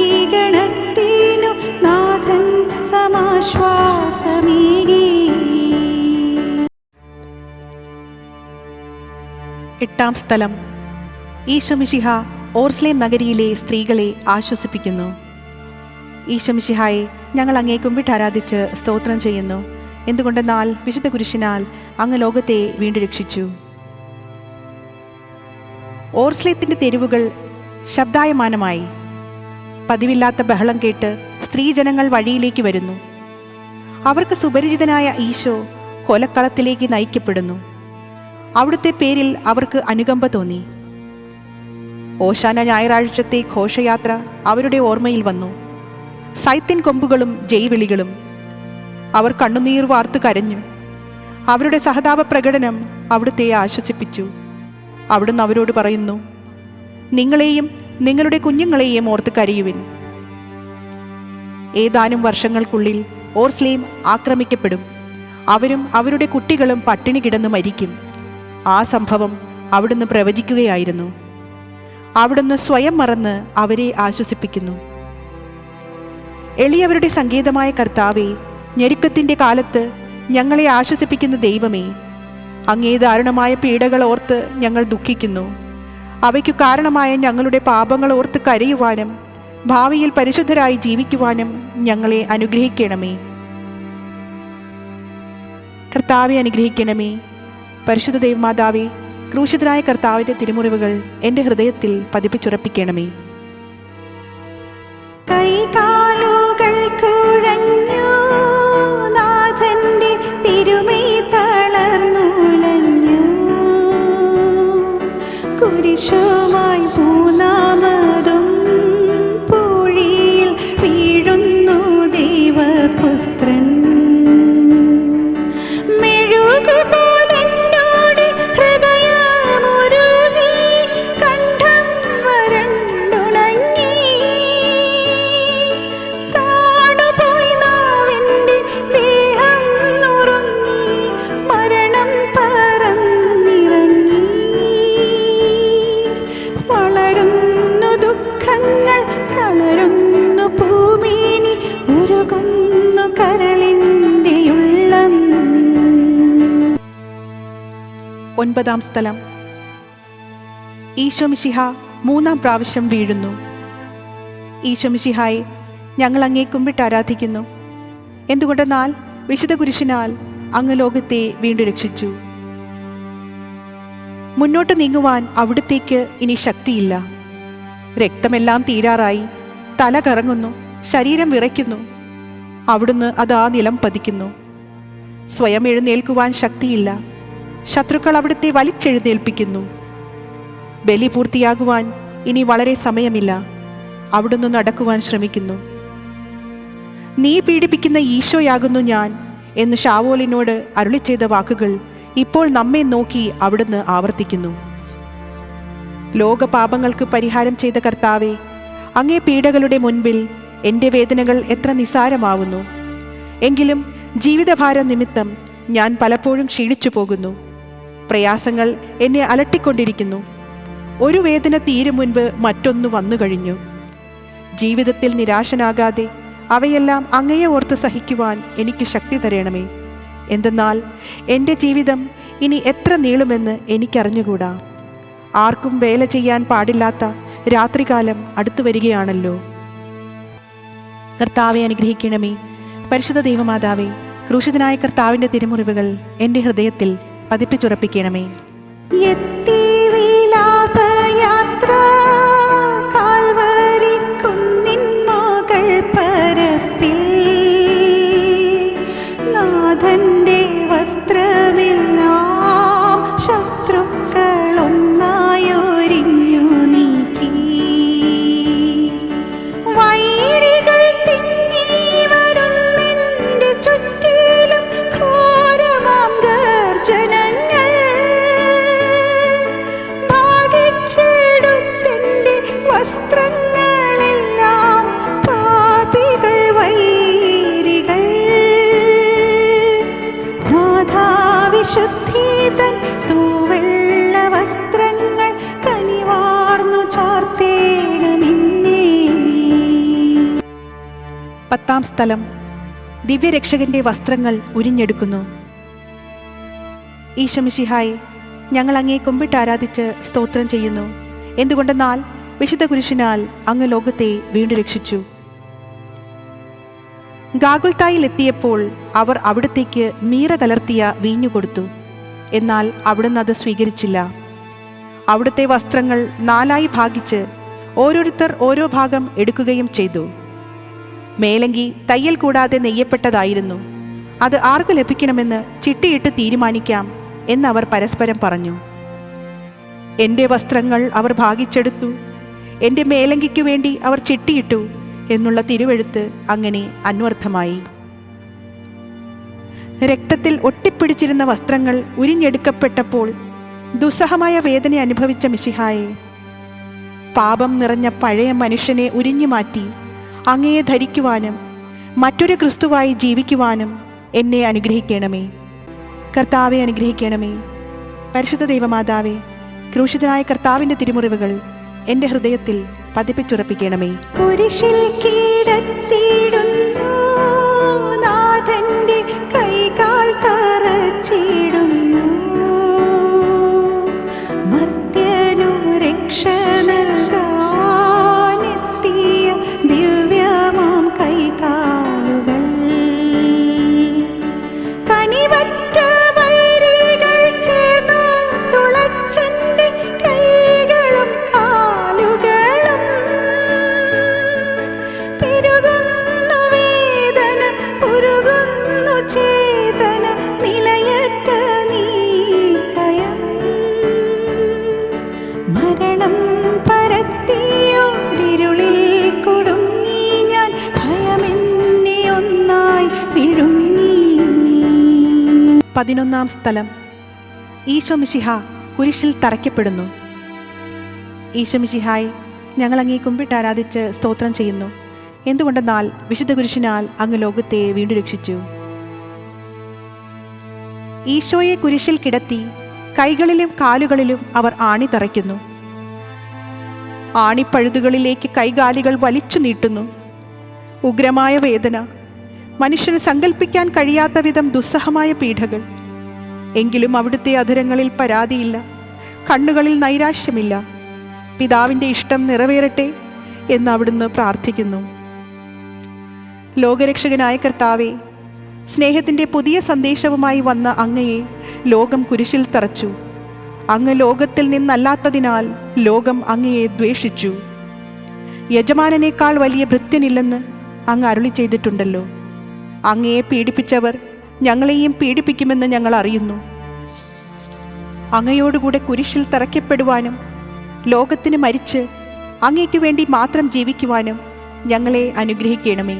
നാഥൻ സമാശ്വാസമേകി. എട്ടാം സ്ഥലം. ഈശോ മിശിഹ ഓർസ്ലേം നഗരിയിലെ സ്ത്രീകളെ ആശ്വസിപ്പിക്കുന്നു. ഈശോ മിശിഹായെ, ഞങ്ങൾ അങ്ങേ കുമ്പിട്ടാരാധിച്ച് സ്തോത്രം ചെയ്യുന്നു. എന്തുകൊണ്ടെന്നാൽ വിശുദ്ധ കുരിശിനാൽ അങ്ങ് ലോകത്തെ വീണ്ടും രക്ഷിച്ചു. ഓർസ്ലേത്തിൻ്റെ തെരുവുകൾ ശബ്ദായമാനമായി. പതിവില്ലാത്ത ബഹളം കേട്ട് സ്ത്രീജനങ്ങൾ വഴിയിലേക്ക് വരുന്നു. അവർക്ക് സുപരിചിതനായ ഈശോ കൊലക്കളത്തിലേക്ക് നയിക്കപ്പെടുന്നു. അവിടുത്തെ പേരിൽ അവർക്ക് അനുകമ്പ തോന്നി. ഓശാന ഞായറാഴ്ചത്തെ ഘോഷയാത്ര അവരുടെ ഓർമ്മയിൽ വന്നു. സൈത്യൻ കൊമ്പുകളും ജയ്വിളികളും. അവർ കണ്ണുനീർ വാർത്തു കരഞ്ഞു. അവരുടെ സഹതാപ പ്രകടനം അവിടുത്തെ ആശ്വസിപ്പിച്ചു. അവിടുന്ന് അവരോട് പറയുന്നു, നിങ്ങളെയും നിങ്ങളുടെ കുഞ്ഞുങ്ങളെയും ഓർത്ത് കരയുവിൻ. ഏതാനും വർഷങ്ങൾക്കുള്ളിൽ ഓർസ്ലേം ആക്രമിക്കപ്പെടും. അവരും അവരുടെ കുട്ടികളും പട്ടിണി കിടന്ന് മരിക്കും. ആ സംഭവം അവിടുന്ന് പ്രവചിക്കുകയായിരുന്നു. അവിടുന്ന് സ്വയം മറന്ന് അവരെ ആശ്വസിപ്പിക്കുന്നു. എളിയവരുടെ സങ്കേതമായ കർത്താവേ, ഞെരുക്കത്തിൻ്റെ കാലത്ത് ഞങ്ങളെ ആശ്വസിപ്പിക്കുന്ന ദൈവമേ, അങ്ങേ ദാരുണമായ പീഡകൾ ഓർത്ത് ഞങ്ങൾ ദുഃഖിക്കുന്നു. അവയ്ക്കു കാരണമായ ഞങ്ങളുടെ പാപങ്ങൾ ഓർത്ത് കരയുവാനും ഭാവിയിൽ പരിശുദ്ധരായി ജീവിക്കുവാനും ഞങ്ങളെ അനുഗ്രഹിക്കണമേ. കർത്താവെ അനുഗ്രഹിക്കണമേ. പരിശുദ്ധ ദൈവമാതാവേ, ക്രൂശിതനായ കർത്താവിൻ്റെ തിരുമുറിവുകൾ എൻ്റെ ഹൃദയത്തിൽ പതിപ്പിച്ചുറപ്പിക്കണമേ. കൈകാലുകൾ കുഴഞ്ഞു, നാഥന്റെ തിരുമൈ തളർന്നുലഞ്ഞു. കുരിശുമായി മൂന്നാമതും പൂഴിയിൽ വീഴുന്നു ദൈവപുത്രൻ. ഒൻപതാം സ്ഥലം. ഈശോ മിശിഹ മൂന്നാം പ്രാവശ്യം വീഴുന്നു. ഈശോ മിശിഹായെ, ഞങ്ങൾ അങ്ങേ കുമ്പിട്ട് ആരാധിക്കുന്നു. എന്തുകൊണ്ടെന്നാൽ വിശുദ്ധ കുരിശിനാൽ അങ്ങ് ലോകത്തെ വീണ്ടും രക്ഷിച്ചു. മുന്നോട്ട് നീങ്ങുവാൻ അവിടുത്തേക്ക് ഇനി ശക്തിയില്ല. രക്തമെല്ലാം തീരാറായി. തല കറങ്ങുന്നു, ശരീരം വിറയ്ക്കുന്നു. അവിടുന്ന് അതാ നിലം പതിക്കുന്നു. സ്വയം എഴുന്നേൽക്കുവാൻ ശക്തിയില്ല. ശത്രുക്കൾ അവിടുത്തെ വലിച്ചെഴുന്നേൽപ്പിക്കുന്നു. ബലി പൂർത്തിയാകുവാൻ ഇനി വളരെ സമയമില്ല. അവിടുന്ന് നടക്കുവാൻ ശ്രമിക്കുന്നു. നീ പീഡിപ്പിക്കുന്ന ഈശോയാകുന്നു ഞാൻ എന്ന് ശാവോലിനോട് അരുളി ചെയ്ത വാക്കുകൾ ഇപ്പോൾ നമ്മെ നോക്കി അവിടുന്ന് ആവർത്തിക്കുന്നു. ലോകപാപങ്ങൾക്ക് പരിഹാരം ചെയ്ത കർത്താവെ, അങ്ങേ പീഡകളുടെ മുൻപിൽ എൻ്റെ വേദനകൾ എത്ര നിസ്സാരമാവുന്നു. എങ്കിലും ജീവിതഭാരം നിമിത്തം ഞാൻ പലപ്പോഴും ക്ഷീണിച്ചു പോകുന്നു. പ്രയാസങ്ങൾ എന്നെ അലട്ടിക്കൊണ്ടിരിക്കുന്നു. ഒരു വേദന തീരും മുൻപ് മറ്റൊന്ന് വന്നു കഴിഞ്ഞു. ജീവിതത്തിൽ നിരാശനാകാതെ അവയെല്ലാം അങ്ങയെ ഓർത്ത് സഹിക്കുവാൻ എനിക്ക് ശക്തി തരണമേ. എന്തെന്നാൽ എൻ്റെ ജീവിതം ഇനി എത്ര നീളുമെന്ന് എനിക്കറിഞ്ഞുകൂടാ. ആർക്കും വേല ചെയ്യാൻ പാടില്ലാത്ത രാത്രികാലം അടുത്തു വരികയാണല്ലോ. കർത്താവെ അനുഗ്രഹിക്കണമേ. പരിശുദ്ധ ദൈവമാതാവേ, ക്രൂശിതനായ കർത്താവിൻ്റെ തിരുമുറിവുകൾ എൻ്റെ ഹൃദയത്തിൽ പതിപ്പിച്ചുറപ്പിക്കണമേ. എത്തി വിലാപയാത്ര കാൽവരി കുന്നിൻ മുകൾ പരപ്പിൽ, നാഥന്റെ വസ്ത്രമെല്ലാം ശത്രുക്കളൊന്നായൊരിഞ്ഞു നീക്കി. വൈരികൾ തിങ്ങി വരുന്നെന്റെ ചുറ്റിലും ഘോരമാം ഗർജനങ്ങൾ. ഭാഗിച്ചെടുത്തെന്റെ വസ്ത്രങ്ങളെല്ലാം പാപികൾ വൈരികൾ. നാഥാവിശുദ്ധി തൻ തൂവെള്ള വസ്ത്രങ്ങൾ കനിവാർന്നു ചാർത്തേണമെന്നേ. പത്താം സ്ഥലം. ദിവ്യരക്ഷകന്റെ വസ്ത്രങ്ങൾ ഉരിഞ്ഞെടുക്കുന്നു. ഈശോ മിശിഹായെ, ഞങ്ങൾ അങ്ങേ കുമ്പിട്ട് ആരാധിച്ച് സ്തോത്രം ചെയ്യുന്നു. എന്തുകൊണ്ടെന്നാൽ വിശുദ്ധ കുരിശിനാൽ അങ്ങ് ലോകത്തെ വീണ്ടും രക്ഷിച്ചു. ഗാഗുൽത്തായിൽ എത്തിയപ്പോൾ അവർ അവിടത്തേക്ക് മീറ കലർത്തിയ വീഞ്ഞു കൊടുത്തു. എന്നാൽ അവിടുന്ന് അത് സ്വീകരിച്ചില്ല. അവിടുത്തെ വസ്ത്രങ്ങൾ നാലായി ഭാഗിച്ച് ഓരോരുത്തർ ഓരോ ഭാഗം എടുക്കുകയും ചെയ്തു. മേലങ്കി തയ്യൽ കൂടാതെ നെയ്യപ്പെട്ടതായിരുന്നു. അത് ആർക്ക് ലഭിക്കണമെന്ന് ചിട്ടിയിട്ട് തീരുമാനിക്കാം എന്നവർ പരസ്പരം പറഞ്ഞു. എൻ്റെ വസ്ത്രങ്ങൾ അവർ ഭാഗിച്ചെടുത്തു, എൻ്റെ മേലങ്കിക്കു വേണ്ടി അവർ ചിട്ടിയിട്ടു എന്നുള്ള തിരുവെഴുത്ത് അങ്ങനെ അന്വർത്ഥമായി. രക്തത്തിൽ ഒട്ടിപ്പിടിച്ചിരുന്ന വസ്ത്രങ്ങൾ ഉരിഞ്ഞെടുക്കപ്പെട്ടപ്പോൾ ദുസ്സഹമായ വേദന അനുഭവിച്ച മിശിഹായെ, പാപം നിറഞ്ഞ പഴയ മനുഷ്യനെ ഉരിഞ്ഞു മാറ്റി അങ്ങയെ ധരിക്കുവാനും മറ്റൊരു ക്രിസ്തുവായി ജീവിക്കുവാനും എന്നെ അനുഗ്രഹിക്കണമേ. കർത്താവെ അനുഗ്രഹിക്കണമേ. പരിശുദ്ധ ദൈവമാതാവേ, ക്രൂശിതനായ കർത്താവിൻ്റെ തിരുമുറിവുകൾ എൻ്റെ ഹൃദയത്തിൽ പതിപ്പിച്ചുറപ്പിക്കണമേ. കുരിശിൽ കീഴത്തിയിടുന്നു, നാഥന്റെ കൈകാൽ തറച്ചിടുന്നു. മർത്യനു രക്ഷ നൽകാനെത്തിയ 11 സ്ഥലം. ഈശോ മിശിഹ കുരിശിൽ തറയ്ക്കപ്പെടുന്നു. ഈശോ മിശിഹായി, ഞങ്ങൾ അങ്ങേ കുമ്പിട്ട് ആരാധിച്ച് സ്തോത്രം ചെയ്യുന്നു. എന്തുകൊണ്ടെന്നാൽ വിശുദ്ധ കുരിശിനാൽ അങ്ങ് ലോകത്തെ വീണ്ടും രക്ഷിച്ചു. ഈശോയെ കുരിശിൽ കിടത്തി കൈകളിലും കാലുകളിലും അവർ ആണി തറയ്ക്കുന്നു. ആണിപ്പഴുതുകളിലേക്ക് കൈകാലുകൾ വലിച്ചു നീട്ടുന്നു. ഉഗ്രമായ വേദന, മനുഷ്യന് സങ്കല്പിക്കാൻ കഴിയാത്ത വിധം ദുസ്സഹമായ പീഡകൾ. എങ്കിലും അവിടുത്തെ അധരങ്ങളിൽ പരാതിയില്ല, കണ്ണുകളിൽ നൈരാശ്യമില്ല. പിതാവിൻ്റെ ഇഷ്ടം നിറവേറട്ടെ എന്ന് അവിടുന്ന് പ്രാർത്ഥിക്കുന്നു. ലോകരക്ഷകനായ കർത്താവെ, സ്നേഹത്തിൻ്റെ പുതിയ സന്ദേശവുമായി വന്ന അങ്ങയെ ലോകം കുരിശിൽ തറച്ചു. അങ്ങ് ലോകത്തിൽ നിന്നല്ലാത്തതിനാൽ ലോകം അങ്ങയെ ദ്വേഷിച്ചു. യജമാനനേക്കാൾ വലിയ ഭൃത്യനില്ലെന്ന് അങ്ങ് അരുളി ചെയ്തിട്ടുണ്ടല്ലോ. അങ്ങയെ പീഡിപ്പിച്ചവർ ഞങ്ങളെയും പീഡിപ്പിക്കുമെന്ന് ഞങ്ങൾ അറിയുന്നു. അങ്ങയോടുകൂടെ കുരിശിൽ തറയ്ക്കപ്പെടുവാനും ലോകത്തിന് മരിച്ച് അങ്ങയ്ക്കു വേണ്ടി മാത്രം ജീവിക്കുവാനും ഞങ്ങളെ അനുഗ്രഹിക്കണമേ.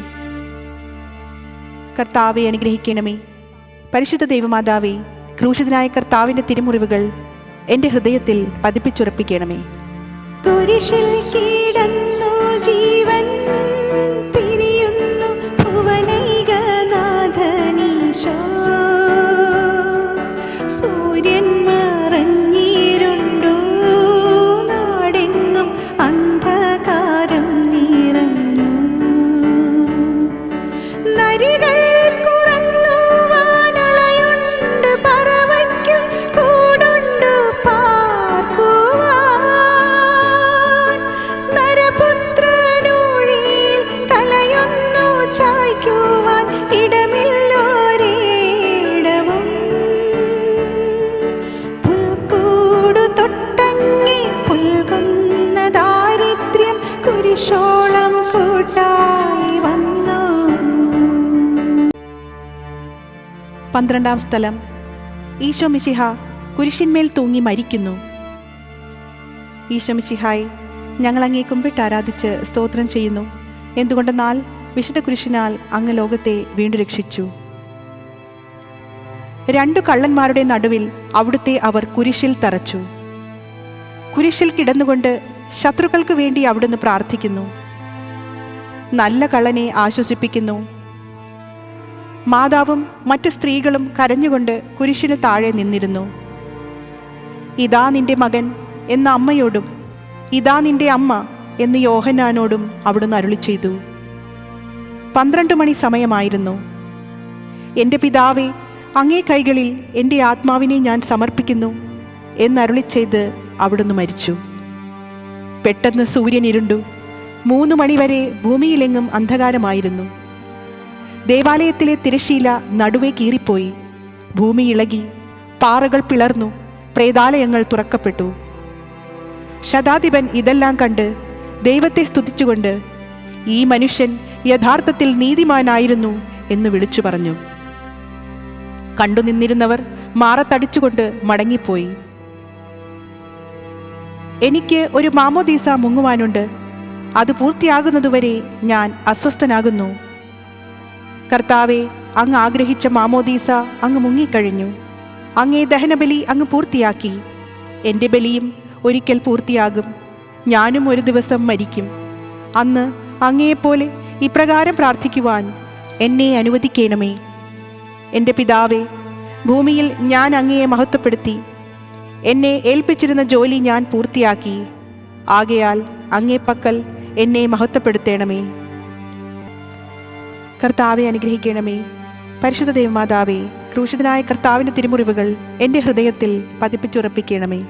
കർത്താവെ അനുഗ്രഹിക്കണമേ. പരിശുദ്ധ ദൈവമാതാവേ, ക്രൂശിതനായ കർത്താവിൻ്റെ തിരുമുറിവുകൾ എൻ്റെ ഹൃദയത്തിൽ പതിപ്പിച്ചുറപ്പിക്കണമേ. കുരിശിൽ കിടന്നു ജീവൻ പിരിയുന്നു ഭുവനൈകനാഥനീശോ. സൂര്യൻ മറഞ്ഞിരുണ്ടു, നാടെങ്ങും അന്ധകാരം നിറഞ്ഞു. നരികൾ ോളം കൂട്ടായി വന്നു. 12 സ്ഥലം. ഈശോ മിശിഹ കുരിശിന്മേൽ തൂങ്ങി മരിക്കുന്നു. ഈശോ മിശിഹായി, ഞങ്ങൾ അങ്ങേ കുമ്പിട്ട് ആരാധിച്ച് സ്തോത്രം ചെയ്യുന്നു. എന്തുകൊണ്ടെന്നാൽ വിശുദ്ധ കുരിശിനാൽ അങ്ങ് ലോകത്തെ വീണ്ടും രക്ഷിച്ചു. 2 കള്ളന്മാരുടെ നടുവിൽ അവിടുത്തെ അവർ കുരിശിൽ തറച്ചു. കുരിശിൽ കിടന്നുകൊണ്ട് ശത്രുക്കൾക്ക് വേണ്ടി അവിടുന്ന് പ്രാർത്ഥിക്കുന്നു. നല്ല കള്ളനെ ആശ്വസിപ്പിക്കുന്നു. മാതാവും മറ്റ് സ്ത്രീകളും കരഞ്ഞുകൊണ്ട് കുരിശിന് താഴെ നിന്നിരുന്നു. ഇതാ നിന്റെ മകൻ എന്ന അമ്മയോടും ഇതാ നിന്റെ അമ്മ എന്ന് യോഹന്നാനോടും അവിടുന്ന് അരുളി ചെയ്തു. 12 മണി സമയമായിരുന്നു. എൻ്റെ പിതാവേ, അങ്ങേ കൈകളിൽ എൻ്റെ ആത്മാവിനെ ഞാൻ സമർപ്പിക്കുന്നു എന്നരുളി ചെയ്ത് അവിടുന്ന് മരിച്ചു. പെട്ടെന്ന് സൂര്യൻ ഇരുണ്ടു. 3 മണിവരെ ഭൂമിയിലെങ്ങും അന്ധകാരമായിരുന്നു. ദേവാലയത്തിലെ തിരശ്ശീല നടുവേ കീറിപ്പോയി. ഭൂമി ഇളകി, പാറകൾ പിളർന്നു, പ്രേതാലയങ്ങൾ തുറക്കപ്പെട്ടു. ശതാധിപൻ ഇതെല്ലാം കണ്ട് ദൈവത്തെ സ്തുതിച്ചുകൊണ്ട്, ഈ മനുഷ്യൻ യഥാർത്ഥത്തിൽ നീതിമാനായിരുന്നു എന്ന് വിളിച്ചു പറഞ്ഞു. കണ്ടുനിന്നിരുന്നവർ മാറത്തടിച്ചുകൊണ്ട് മടങ്ങിപ്പോയി. എനിക്ക് ഒരു മാമോദീസ മുങ്ങുവാനുണ്ട്. അത് പൂർത്തിയാകുന്നതുവരെ ഞാൻ അസ്വസ്ഥനാകുന്നു. കർത്താവെ, അങ്ങ് ആഗ്രഹിച്ച മാമോദീസ അങ്ങ് മുങ്ങിക്കഴിഞ്ഞു. അങ്ങേ ദഹനബലി അങ്ങ് പൂർത്തിയാക്കി. എൻ്റെ ബലിയും ഒരിക്കൽ പൂർത്തിയാകും. ഞാനും ഒരു ദിവസം മരിക്കും. അന്ന് അങ്ങയെപ്പോലെ ഇപ്രകാരം പ്രാർത്ഥിക്കുവാൻ എന്നെ അനുവദിക്കണമേ. എൻ്റെ പിതാവേ, ഭൂമിയിൽ ഞാൻ അങ്ങയെ മഹത്വപ്പെടുത്തി. എന്നെ ഏൽപ്പിച്ചിരുന്ന ജോലി ഞാൻ പൂർത്തിയാക്കി. ആകയാൽ അങ്ങേ പക്കൽ എന്നെ മഹത്വപ്പെടുത്തണമേ. കർത്താവെ അനുഗ്രഹിക്കണമേ. പരിശുദ്ധ ദേവമാതാവേ, ക്രൂശിതനായ കർത്താവിൻ്റെ തിരുമുറിവുകൾ എൻ്റെ ഹൃദയത്തിൽ പതിപ്പിച്ചുറപ്പിക്കണമേ.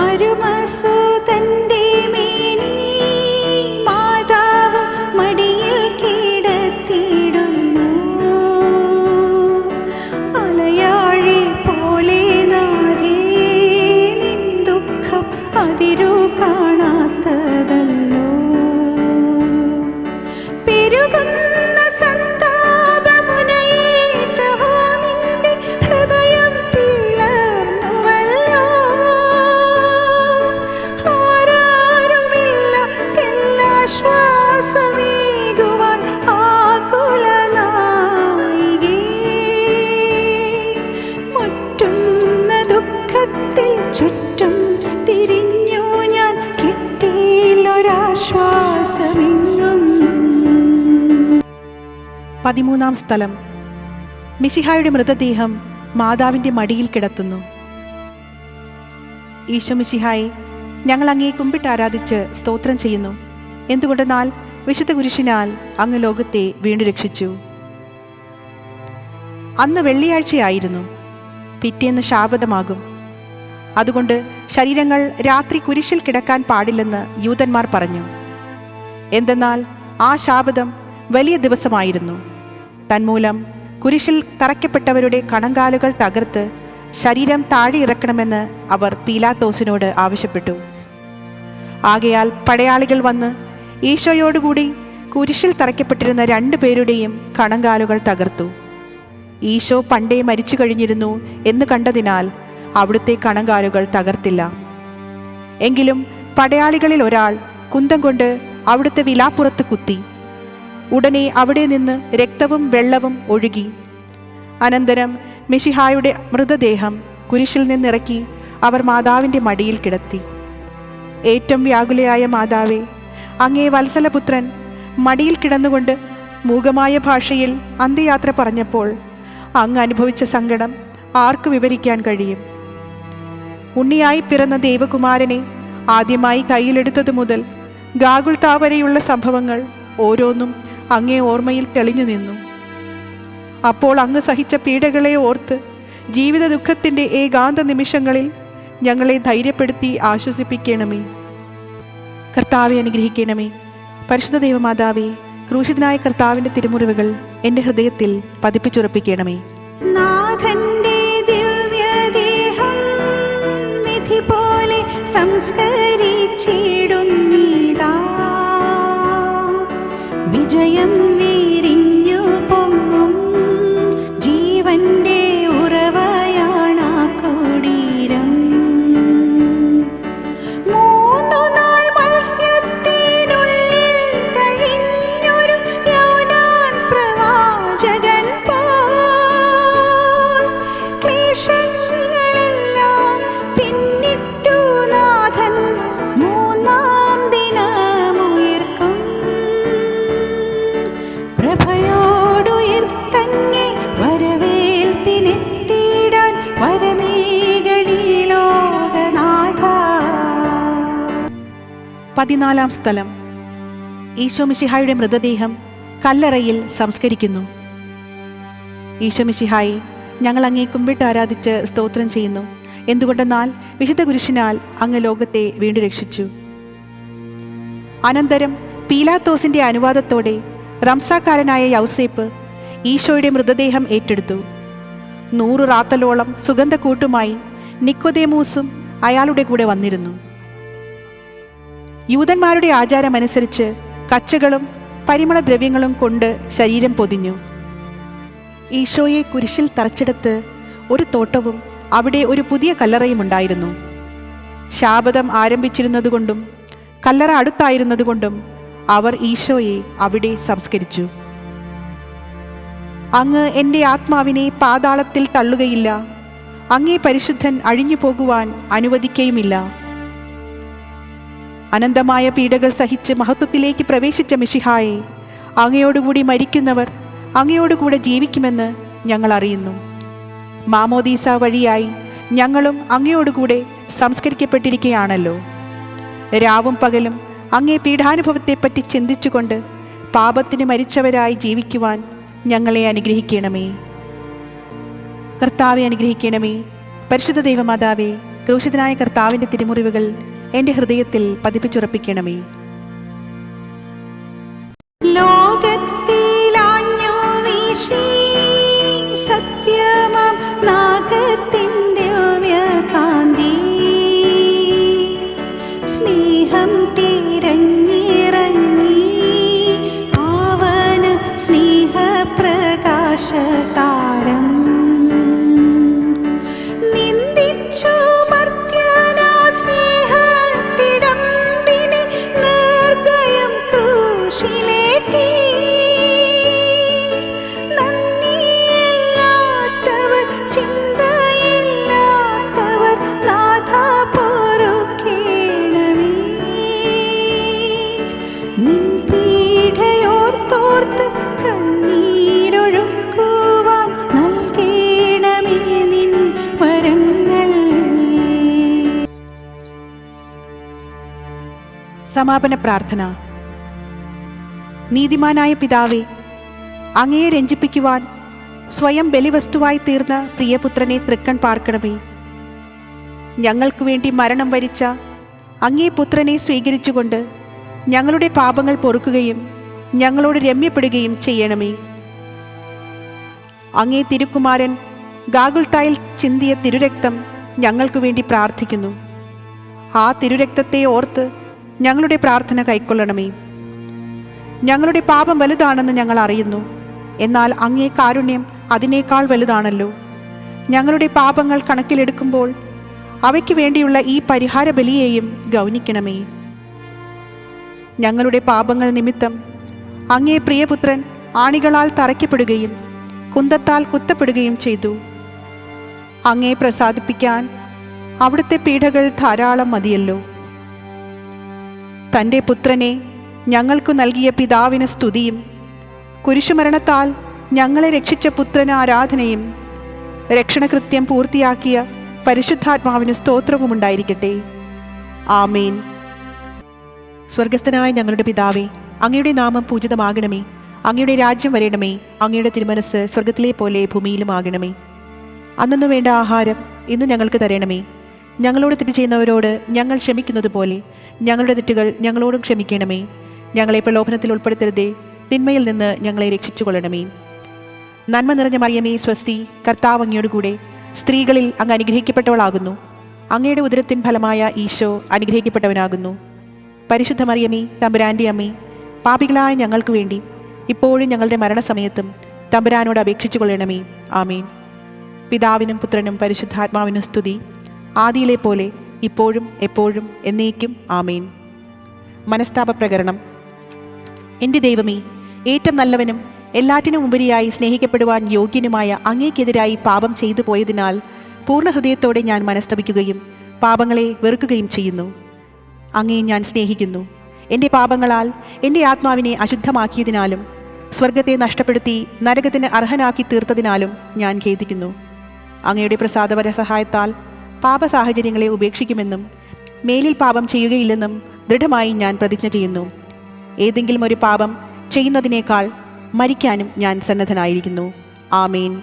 അരുമസുതന്റെ മേനി മാതാവ് മടിയിൽ കിടത്തിയിടുന്നു. അലയാഴി പോലെ നാഥേ, നിൻ ദുഃഖം അതിരു കാണാത്തതല്ലോ. പെരുകുന്ന സന്താപമുനയേറ്റോ നിന്റെ ഹൃദയം പിളർന്നുവല്ലോ. ആരാരുമില്ല തെല്ലാ 13 സ്ഥലം. മിശിഹായുടെ മൃതദേഹം മാതാവിൻ്റെ മടിയിൽ കിടത്തുന്നു. ഈശോ മിശിഹായെ, ഞങ്ങൾ അങ്ങയെ കുമ്പിട്ട് ആരാധിച്ച് സ്തോത്രം ചെയ്യുന്നു. എന്തുകൊണ്ടെന്നാൽ വിശുദ്ധ കുരിശിനാൽ അങ്ങ് ലോകത്തെ വീണ്ടും രക്ഷിച്ചു. അന്ന് വെള്ളിയാഴ്ചയായിരുന്നു. പിറ്റേന്ന് ശാബതമാകും. അതുകൊണ്ട് ശരീരങ്ങൾ രാത്രി കുരിശിൽ കിടക്കാൻ പാടില്ലെന്ന് യൂതന്മാർ പറഞ്ഞു. എന്തെന്നാൽ ആ ശാബതം വലിയ ദിവസമായിരുന്നു. തന്മൂലം കുരിശിൽ തറയ്ക്കപ്പെട്ടവരുടെ കണങ്കാലുകൾ തകർത്ത് ശരീരം താഴെ ഇറക്കണമെന്ന് അവർ പീലാത്തോസിനോട് ആവശ്യപ്പെട്ടു. ആകയാൽ പടയാളികൾ വന്ന് ഈശോയോടുകൂടി കുരിശിൽ തറയ്ക്കപ്പെട്ടിരുന്ന 2 പേരുടെയും കണങ്കാലുകൾ തകർത്തു. ഈശോ പണ്ടേ മരിച്ചു കഴിഞ്ഞിരുന്നു എന്ന് കണ്ടതിനാൽ അവിടുത്തെ കണങ്കാലുകൾ തകർത്തില്ല. എങ്കിലും പടയാളികളിൽ ഒരാൾ കുന്തം കൊണ്ട് അവിടുത്തെ വിലാപ്പുറത്ത് കുത്തി. ഉടനെ അവിടെ നിന്ന് രക്തവും വെള്ളവും ഒഴുകി. അനന്തരം മിശിഹായുടെ മൃതദേഹം കുരിശിൽ നിന്നിറക്കി അവർ മാതാവിൻ്റെ മടിയിൽ കിടത്തി. ഏറ്റവും വ്യാകുലയായ മാതാവേ, അങ്ങേ വത്സലപുത്രൻ മടിയിൽ കിടന്നുകൊണ്ട് മൂകമായ ഭാഷയിൽ അന്ത്യയാത്ര പറഞ്ഞപ്പോൾ അങ്ങ് അനുഭവിച്ച സങ്കടം ആർക്ക് വിവരിക്കാൻ കഴിയും? ഉണ്ണിയായി പിറന്ന ദേവകുമാരനെ ആദ്യമായി കയ്യിലെടുത്തതു മുതൽ ഗാഗുൽത്താ വരെയുള്ള സംഭവങ്ങൾ ഓരോന്നും അങ്ങേ ഓർമ്മയിൽ തെളിഞ്ഞു നിന്നു. അപ്പോൾ അങ്ങ് സഹിച്ച പീഡകളെ ഓർത്ത് ജീവിത ദുഃഖത്തിൻ്റെ ഏകാന്ത നിമിഷങ്ങളിൽ ഞങ്ങളെ ധൈര്യപ്പെടുത്തി ആശ്വസിപ്പിക്കണമേ. കർത്താവെ അനുഗ്രഹിക്കണമേ. പരിശുദ്ധ ദൈവമാതാവേ, ക്രൂശിതനായ കർത്താവിൻ്റെ തിരുമുറിവുകൾ എൻ്റെ ഹൃദയത്തിൽ പതിപ്പിച്ചുറപ്പിക്കണമേ. നാഥന്റെ ദിവ്യദേഹം വിധി പോലെ സംസ്കരിച്ചിടുന്നീതാ. വിജയം വീരിഞ്ഞു പൊങ്ങും ജീവന്റെ ഉറവയാണാ കുടീരം. 3 നാൾ മത്സ്യത്തിനുള്ളിൽ കഴിഞ്ഞൊരു യോനാൻ പ്രവാചകൻ പോൽ ക്ലേശങ്ങളെല്ലാം പിന്നിട്ടു നാഥൻ 3-ാം ദിനമുയർക്കും. പ്രഭയോടുയർത്തങ്ങെ വരവേൽപ്പിനെത്തിയിടാൻ വരമേകണി ലോകനാഥ. 14 സ്ഥലം. ഈശോ മിശിഹായുടെ മൃതദേഹം കല്ലറയിൽ സംസ്കരിക്കുന്നു. ഈശോ മിശിഹായെ, ഞങ്ങൾ അങ്ങേ കുമ്പിട്ട് ആരാധിച്ച് സ്തോത്രം ചെയ്യുന്നു. എന്തുകൊണ്ടെന്നാൽ വിശുദ്ധ കുരിശിനാൽ അങ്ങ് ലോകത്തെ വീണ്ടും രക്ഷിച്ചു. അനന്തരം പീലാത്തോസിൻ്റെ അനുവാദത്തോടെ റംസാക്കാരനായ യൗസേപ്പ് ഈശോയുടെ മൃതദേഹം ഏറ്റെടുത്തു. 100 റാത്തലോളം സുഗന്ധക്കൂട്ടുമായി നിക്കോദേമൂസും അയാളുടെ കൂടെ വന്നിരുന്നു. യൂതന്മാരുടെ ആചാരമനുസരിച്ച് കച്ചകളും പരിമളദ്രവ്യങ്ങളും കൊണ്ട് ശരീരം പൊതിഞ്ഞു. ഈശോയെ കുരിശിൽ തറച്ചെടുത്ത് ഒരു തോട്ടവും അവിടെ ഒരു പുതിയ കല്ലറയും ഉണ്ടായിരുന്നു. ശാബതം ആരംഭിച്ചിരുന്നതുകൊണ്ടും കല്ലറ അടുത്തായിരുന്നതുകൊണ്ടും അവർ ഈശോയെ അവിടെ സംസ്കരിച്ചു. അങ്ങ് എൻ്റെ ആത്മാവിനെ പാതാളത്തിൽ തള്ളുകയില്ല. അങ്ങേ പരിശുദ്ധൻ അഴിഞ്ഞു പോകുവാൻ അനുവദിക്കുകയുമില്ല. അനന്തമായ പീഡകൾ സഹിച്ച് മഹത്വത്തിലേക്ക് പ്രവേശിച്ച മിശിഹായെ, അങ്ങയോടുകൂടി മരിക്കുന്നവർ അങ്ങയോടുകൂടെ ജീവിക്കുമെന്ന് ഞങ്ങൾ അറിയുന്നു. മാമോദീസ വഴിയായി ഞങ്ങളും അങ്ങയോടുകൂടെ സംസ്കരിക്കപ്പെട്ടിരിക്കുകയാണല്ലോ. രാവും പകലും അങ്ങേ പീഡാനുഭവത്തെപ്പറ്റി ചിന്തിച്ചുകൊണ്ട് പാപത്തിന് മരിച്ചവരായി ജീവിക്കുവാൻ ഞങ്ങളെ അനുഗ്രഹിക്കണമേ. കർത്താവെ അനുഗ്രഹിക്കണമേ. പരിശുദ്ധ ദൈവമാതാവേ, ക്രൂശിതനായ കർത്താവിൻ്റെ തിരുമുറിവുകൾ എൻ്റെ ഹൃദയത്തിൽ പതിപ്പിച്ചുറപ്പിക്കണമേ. ലോകത്തിലാഞ്ഞു വീശി സത്യമം നാഗത്തിൻ്റെ ദിവ്യകാന്തി. സ്നേഹം തിരഞ്ഞിറങ്ങി പാവന സ്നേഹപ്രകാശതാരം. നിന്ദിച്ചു മർത്യനാ സ്നേഹത്തിടമ്പിനെ നിർദ്ദയം ക്രൂശിലേറ്റി. നന്ദിയില്ലാത്തവർ ചിന്തയില്ലാത്തവർ നാഥ പൊറുക്കേണമേ. നിൻ പീഡയോർത്തോർത്ത് കണ്ണീർ സമാപന പ്രാർത്ഥന. നീതിമാനായ പിതാവേ, അങ്ങയെ രഞ്ജിപ്പിക്കുവാൻ സ്വയം ബലിവസ്തുവായി തീർന്ന പ്രിയപുത്രനെ തൃക്കൺ പാർക്കണമേ. ഞങ്ങൾക്കു വേണ്ടി മരണം വരിച്ച അങ്ങേ പുത്രനെ സ്വീകരിച്ചുകൊണ്ട് ഞങ്ങളുടെ പാപങ്ങൾ പൊറുക്കുകയും ഞങ്ങളോട് രമ്യപ്പെടുകയും ചെയ്യണമേ. അങ്ങേ തിരുക്കുമാരൻ ഗാഗുൽത്തായിൽ ചിന്തിയ തിരുരക്തം ഞങ്ങൾക്കു വേണ്ടി പ്രാർത്ഥിക്കുന്നു. ആ തിരുരക്തത്തെ ഓർത്ത് ഞങ്ങളുടെ പ്രാർത്ഥന കൈക്കൊള്ളണമേ. ഞങ്ങളുടെ പാപം വലുതാണെന്ന് ഞങ്ങൾ അറിയുന്നു, എന്നാൽ അങ്ങേ കാരുണ്യം അതിനേക്കാൾ വലുതാണല്ലോ. ഞങ്ങളുടെ പാപങ്ങൾ കണക്കിലെടുക്കുമ്പോൾ അവയ്ക്ക് വേണ്ടിയുള്ള ഈ പരിഹാര ബലിയെയും ഗൗനിക്കണമേ. ഞങ്ങളുടെ പാപങ്ങൾ നിമിത്തം അങ്ങേ പ്രിയപുത്രൻ ആണികളാൽ തറയ്ക്കപ്പെടുകയും കുന്തത്താൽ കുത്തപ്പെടുകയും ചെയ്തു. അങ്ങേ പ്രസാദിപ്പിക്കാൻ അവിടുത്തെ പീഡകൾ ധാരാളം മതിയല്ലോ. തൻ്റെ പുത്രനെ ഞങ്ങൾക്കു നൽകിയ പിതാവിന് സ്തുതിയും കുരിശുമരണത്താൽ ഞങ്ങളെ രക്ഷിച്ച പുത്രന് ആരാധനയും രക്ഷണകൃത്യം പൂർത്തിയാക്കിയ പരിശുദ്ധാത്മാവിന് സ്തോത്രവും ഉണ്ടായിരിക്കട്ടെ. ആമേൻ. സ്വർഗസ്ഥനായ ഞങ്ങളുടെ പിതാവേ, അങ്ങയുടെ നാമം പൂജിതമാകണമേ. അങ്ങയുടെ രാജ്യം വരേണമേ. അങ്ങയുടെ തിരുമനസ് സ്വർഗത്തിലെ പോലെ ഭൂമിയിലുമാകണമേ. അന്നു വേണ്ട ആഹാരം ഇന്ന് ഞങ്ങൾക്ക് തരണമേ. ഞങ്ങളോട് തെറ്റ് ചെയ്യുന്നവരോട് ഞങ്ങൾ ക്ഷമിക്കുന്നത് പോലെ ഞങ്ങളുടെ തെറ്റുകൾ ഞങ്ങളോടും ക്ഷമിക്കണമേ. ഞങ്ങളെ പ്രലോഭനത്തിൽ ഉൾപ്പെടുത്തരുതേ, തിന്മയിൽ നിന്ന് ഞങ്ങളെ രക്ഷിച്ചുകൊള്ളണമേ. നന്മ നിറഞ്ഞ മറിയമേ, സ്വസ്തി, കർത്താവ് അങ്ങയോട് കൂടെ സ്ത്രീകളിൽ അങ്ങ് അനുഗ്രഹിക്കപ്പെട്ടവളാകുന്നു. അങ്ങയുടെ ഉദരത്തിൻ ഫലമായ ഈശോ അനുഗ്രഹിക്കപ്പെട്ടവനാകുന്നു. പരിശുദ്ധ മറിയമേ, തമ്പുരാൻ്റെ അമ്മേ, പാപികളായ ഞങ്ങൾക്ക് വേണ്ടി ഇപ്പോഴും ഞങ്ങളുടെ മരണസമയത്തും തമ്പുരാനോട് അപേക്ഷിച്ചു കൊള്ളണമേ. ആമേൻ. പിതാവിനും പുത്രനും പരിശുദ്ധാത്മാവിനും സ്തുതി, ആദിയിലെ പോലെ ഇപ്പോഴും എപ്പോഴും എന്നേക്കും. ആമേൻ. മനസ്താപ പ്രകരണം. എൻ്റെ ദൈവമേ, ഏറ്റവും നല്ലവനും എല്ലാറ്റിനും ഉപരിയായി സ്നേഹിക്കപ്പെടുവാൻ യോഗ്യനുമായ അങ്ങേക്കെതിരായി പാപം ചെയ്തു പോയതിനാൽ പൂർണ്ണ ഹൃദയത്തോടെ ഞാൻ മനസ്തപിക്കുകയും പാപങ്ങളെ വെറുക്കുകയും ചെയ്യുന്നു. അങ്ങയെ ഞാൻ സ്നേഹിക്കുന്നു. എൻ്റെ പാപങ്ങളാൽ എൻ്റെ ആത്മാവിനെ അശുദ്ധമാക്കിയതിനാലും സ്വർഗത്തെ നഷ്ടപ്പെടുത്തി നരകത്തിന് അർഹനാക്കി തീർത്തതിനാലും ഞാൻ ഖേദിക്കുന്നു. അങ്ങയുടെ പ്രസാദപര സഹായത്താൽ പാപസാഹചര്യങ്ങളെ ഉപേക്ഷിക്കുമെന്നും മേലിൽ പാപം ചെയ്യുകയില്ലെന്നും ദൃഢമായി ഞാൻ പ്രതിജ്ഞ ചെയ്യുന്നു. ഏതെങ്കിലും ഒരു പാപം ചെയ്യുന്നതിനേക്കാൾ മരിക്കാനും ഞാൻ സന്നദ്ധനായിരിക്കുന്നു. ആമേൻ.